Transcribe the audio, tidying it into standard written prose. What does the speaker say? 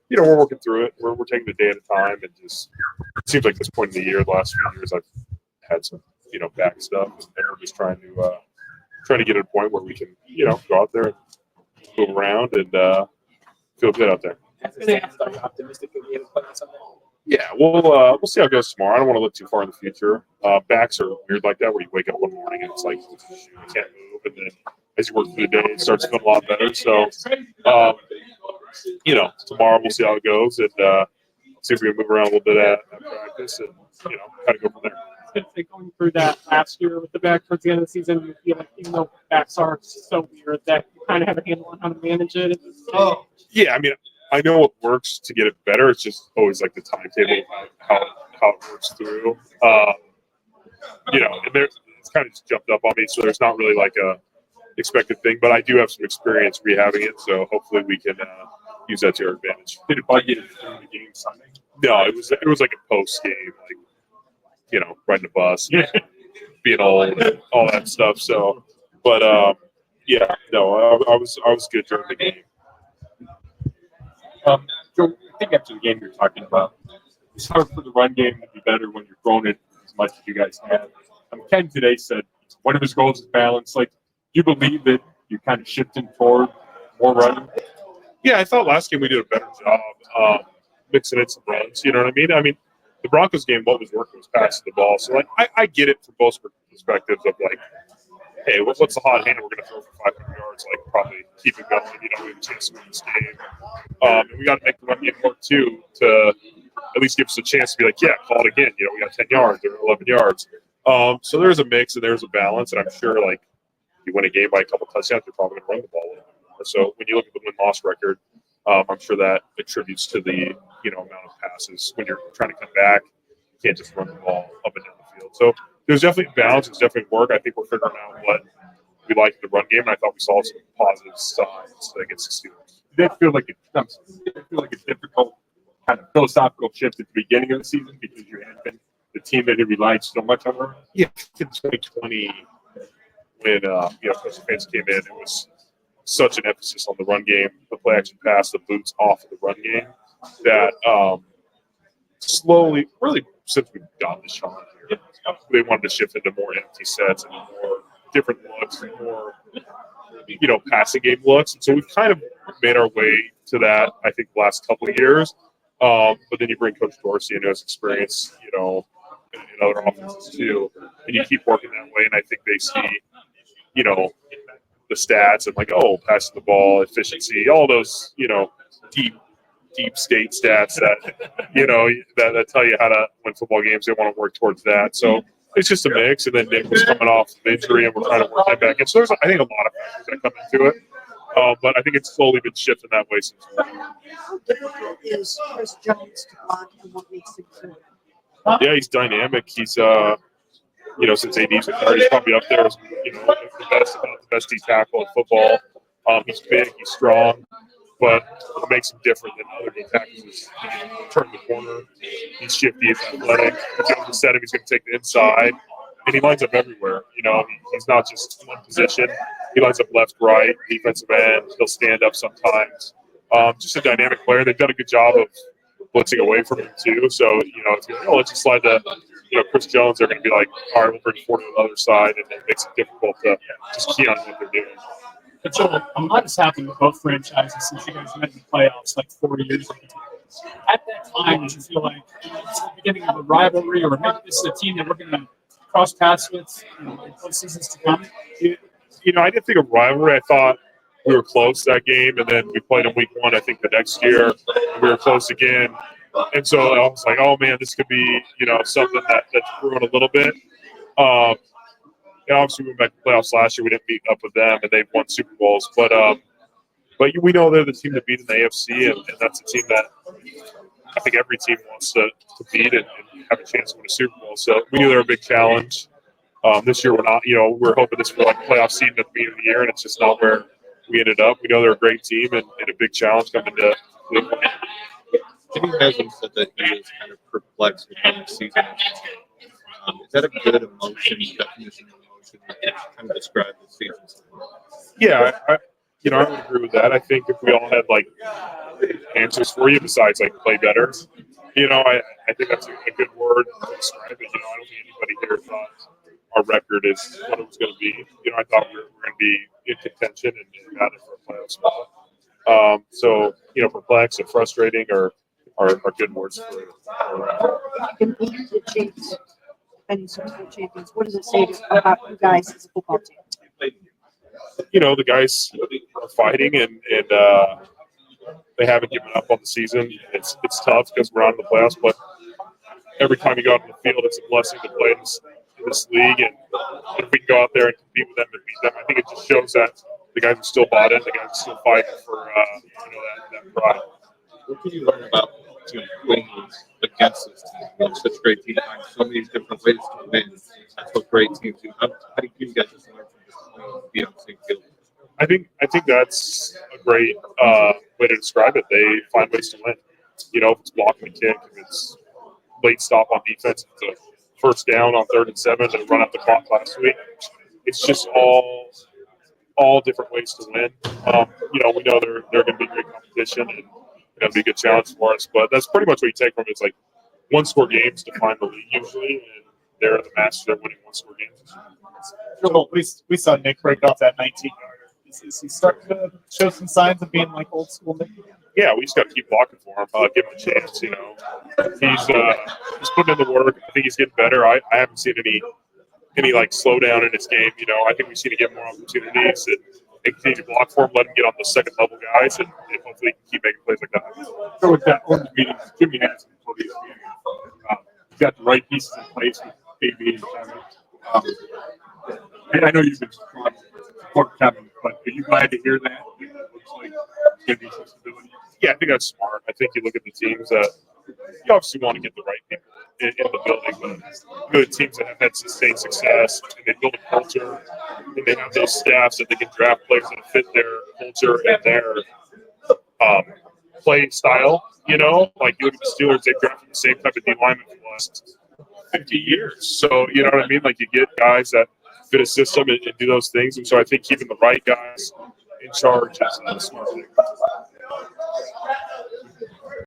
we're working through it. We're taking the day at a time, and just it seems like this point in the year, the last few years, I've had some back stuff, and we're just trying to get to a point where we can go out there and move around and feel good out there. Are you optimistic you'll be able to play on Sunday? Yeah, we'll see how it goes tomorrow. I don't want to look too far in the future. Backs are weird like that, where you wake up one morning and it's like you can't move, and then as you work through the day, it starts to feel a lot better. So, tomorrow we'll see how it goes, and see if we can move around a little bit at practice, and kind of go from there. Going through that last year with the back towards the end of the season, you feel like even though backs are so weird that you kind of have a handle on how to manage it? Yeah, I mean, I know it works to get it better. It's just always like the timetable of how it works through. And it's kind of just jumped up on me, so there's not really like a expected thing. But I do have some experience rehabbing it, so hopefully we can use that to our advantage. Did it bug you during the game Sunday? No, it was like a post game, like riding a bus, being old, and all that stuff. So, but I was good during the game. Joe, I think after the game you're talking about, it's hard for the run game to be better when you're throwing it as much as you guys have. Ken today said one of his goals is balance. Like, do you believe that you're kind of shifting toward more running? Yeah, I thought last game we did a better job mixing in some runs. You know what I mean? I mean, the Broncos game, what was working was passing the ball. So, like, I get it from both perspectives of, like, hey, what's the hot hand we're going to throw for 500 yards? Like, probably keep it going. We have a chance to win this game. And we got to make the run game work, too, to at least give us a chance to be like, yeah, call it again. We got 10 yards or 11 yards. So there's a mix and there's a balance. And I'm sure, like, if you win a game by a couple touchdowns, you're probably going to run the ball a little more. So when you look at the win-loss record, I'm sure that attributes to the, amount of passes. When you're trying to come back, you can't just run the ball up and down the field. So there's definitely balance. It's definitely work. I think we're figuring out what we like in the run game, and I thought we saw some positive signs against the Steelers. Did it feel like a difficult kind of philosophical shift at the beginning of the season because you had been the team that had relied so much on her? Yeah, in 2020, when Coach fans came in, it was such an emphasis on the run game, the play action pass, the boots off of the run game, that slowly, really since we've got this challenge here, they wanted to shift into more empty sets and more different looks and more, passing game looks. And so we've kind of made our way to that, I think, the last couple of years. But then you bring Coach Dorsey and his experience, in other offenses too, and you keep working that way. And I think they see, the stats and like, passing the ball, efficiency, all those, deep state stats that, that tell you how to win football games. They want to work towards that. So it's just a mix. And then Nick was coming off of injury, and we're trying to work that back in. So there's, I think, a lot of factors that come into it. But I think it's slowly been shifting that way since. How difficult is Chris Jones to block, and what makes him good? Yeah, he's dynamic. He's, since AD's retired, he's probably up there as, the best D tackle in football. He's big, he's strong, but what makes him different than other D tackles is he can turn the corner. He's shifty, he's athletic. If Jones set him, he's going to take the inside, and he lines up everywhere. He's not just in one position. He lines up left, right, defensive end. He'll stand up sometimes. Just a dynamic player. They've done a good job of blitzing away from him too. So, it's let's just slide to, Chris Jones. They're going to be like, all right, we'll bring Ford to the other side, and it makes it difficult to just key on what they're doing. But so a lot has happened with both franchises since you guys met in the playoffs like 4 years ago. At that time, did you feel like it's the beginning of a rivalry, or maybe this is a team that we're going to cross paths with in those seasons to come? I didn't think of rivalry. I thought we were close that game, and then we played in week 1, I think, the next year. And we were close again. And so I was like, oh, man, this could be, something that's brewing a little bit. Obviously, we went back to playoffs last year. We didn't meet up with them, and they've won Super Bowls. But we know they're the team to beat in the AFC, and that's a team that I think every team wants to beat and have a chance to win a Super Bowl. So we knew they were a big challenge. This year, we're not, we're hoping this was like playoff seed at the beginning of the year, and it's just not where we ended up. We know they're a great team and a big challenge coming to Cleveland. Jimmy hasn't said that he is kind of perplexed with how the season is that a good emotion, definition of emotion, that kind of describe the season? Yeah, I would agree with that. I think if we all had like answers for you besides like play better. I think that's a good word to describe it. I don't think anybody here thought our record is what it was going to be. I thought we were going to be in contention and got it for a playoff spot. So, perplexed and frustrating are good words for it. You can beat the Chiefs, defending Super Bowl champions. What does it say about you guys as a football team? The guys are fighting and they haven't given up on the season. It's tough because we're out in the playoffs, but every time you go out on the field, it's a blessing to play in this league. And if we can go out there and compete with them and beat them, I think it just shows that the guys are still bought in, the guys are still fighting for that pride. What can you learn about winning against this team? Such great teams find so many different ways to win. That's what great teams do. How do you guys just learn from just playing and be on the same field? I think that's a great way to describe it. They find ways to win. If it's blocking a kick, if it's late stop on defense, if it's a first down on 3rd and 7 and run up the clock last week. It's just all different ways to win. We know they're going to be great competition and it'll be a good challenge for us. But that's pretty much what you take from it. It's like one-score games define the league usually, and they're the masters. They're winning one-score games. Joel, we saw Nick break off that 19-yarder. Is he starting to show some signs of being like old school Nick? Yeah, we just got to keep blocking for him, give him a chance. He's putting in the work. I think he's getting better. I haven't seen any like slowdown in his game. I think we just need to give him more opportunities and continue to block for him, let him get on the second level guys, and hopefully he can keep making plays like that. So with that on the meeting, Jimmy has before these games. He's got the right pieces in place with AB and Kevin. And I know you've been strong support Kevin, but are you glad to hear that? It looks like it's going to be some stability. Yeah, I think that's smart. I think you look at the teams that you obviously want to get the right people in the building, but good teams that have had sustained success and they build a culture and they have those staffs that they can draft players that fit their culture and their play style. Like you look at the Steelers, they've drafted the same type of D lineman for the last 50 years. So you know what I mean? Like you get guys that fit a system and do those things. And so I think keeping the right guys in charge is a smart thing.